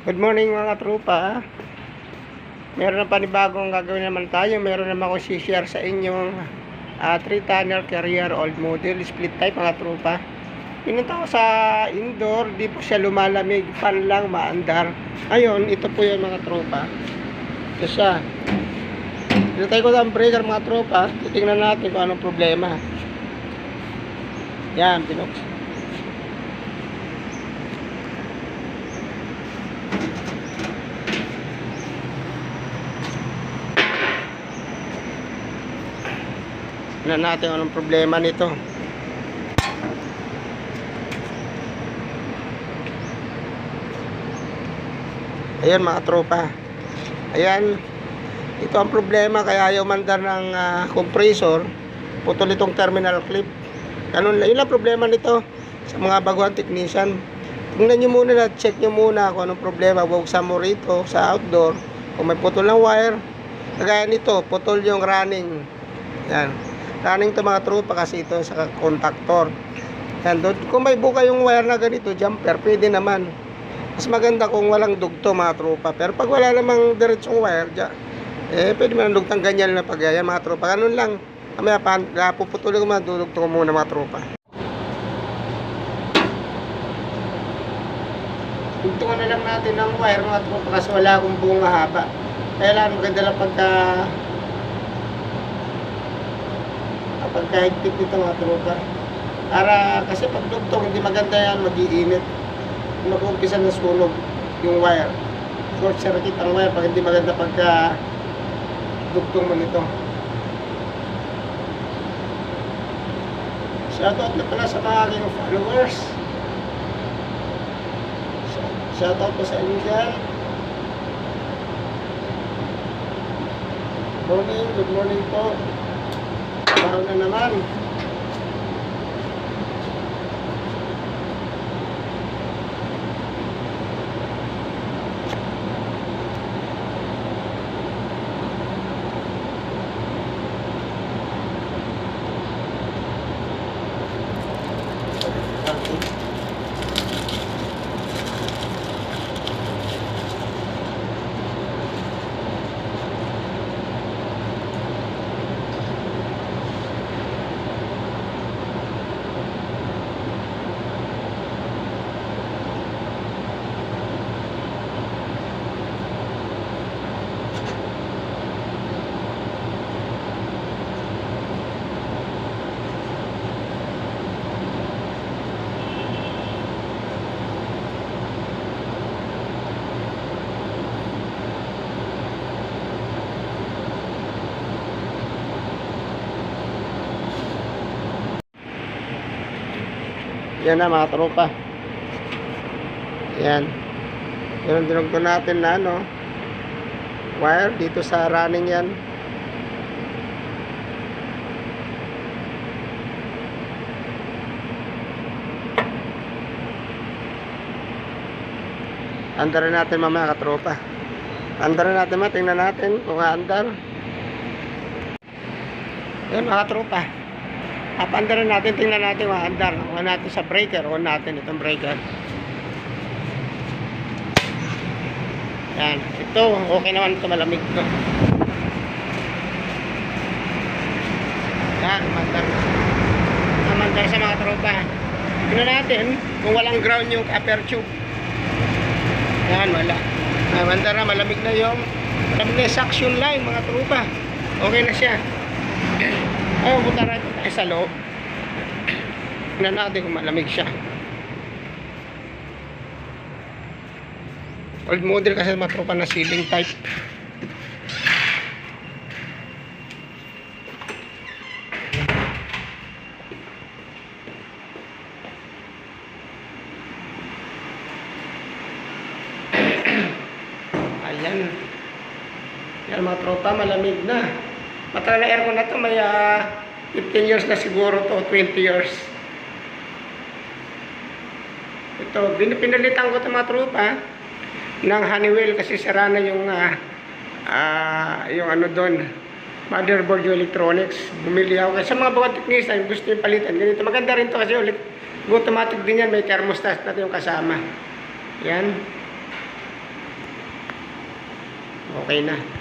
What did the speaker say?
Good morning mga tropa. Meron na panibagong gagawin naman tayo. Meron naman akong share sa inyong 3-tunnel carrier old model split type mga tropa. Pinunta ko sa indoor, di po siya lumalamig, fan lang, maandar. Ayun, ito po yun mga tropa. Ito siya. Pinatay ko ang breaker mga tropa. Titingnan natin kung anong problema. Yan, pinuksan. Tignan natin anong problema nito. Ayan mga tropa. Ayan. Ito ang problema kaya ayaw mandar ng compressor. Putol itong terminal clip. Ganun, yun ang problema nito sa mga baguhan technician. Tingnan nyo muna na, check nyo muna kung anong problema. Buksan mo rito sa outdoor. Kung may putol ng wire. Kagaya nito, putol yung running. Yan. Running to mga tropa kasi ito sa contactor. Yan, kung may buka yung wire na ganito, jumper, pwede naman. Mas maganda kung walang dugto mga tropa. Pero pag wala namang diretsong wire, pwede man dugtang ganyan na pagyayan mga tropa. Ganun lang. Kamaya puputulin ko mga dudugto ko muna mga tropa. Dugtungan na lang natin ng wire mga tropa kasi wala akong bunga haba. Kaya lang maganda lang pagkahigpit nito mga tropa. Para kasi pag dugtong hindi maganda yan, mag-iinit. Mag-umpisa ng sunog yung wire. Short circuit ang wire pag hindi maganda pagka dugtong mo nito. Shoutout na pala sa mga aking followers. Shoutout po sa inyo dyan. Good morning po. Araw na naman. Yan na mga tropa. Yan. Yan ang dinugto natin na wire dito sa running yan. Andarin natin mamaya katropa. Andarin natin tingnan natin kung aandar. Yan mga tropa. Papandaran natin, tingnan natin maandar. On natin sa breaker, on natin itong breaker. Yan, ito okay naman ito, malamig ito. Yan, mandar sa mga tropa. Tingnan natin kung walang ground yung upper tube. Yan, wala. Mandar na, malamig na yung suction line mga tropa. Okay na siya. Ayun, punta rin tayo sa loob. Tignan natin kung malamig siya. Old model kasi matropa na ceiling type. Ayan. Yan mga tropa, malamig na. Matagal na aircon na ito, may 15 years na siguro to, 20 years. Ito, pinalitan ko ito mga tropa ng Honeywell kasi sira na yung doon, motherboard yung electronics. Bumili ako kasi sa mga bawat technician gusto yung palitan. Ganito, maganda rin to kasi automatic din yan, may thermostat na yung kasama. Yan. Okay na.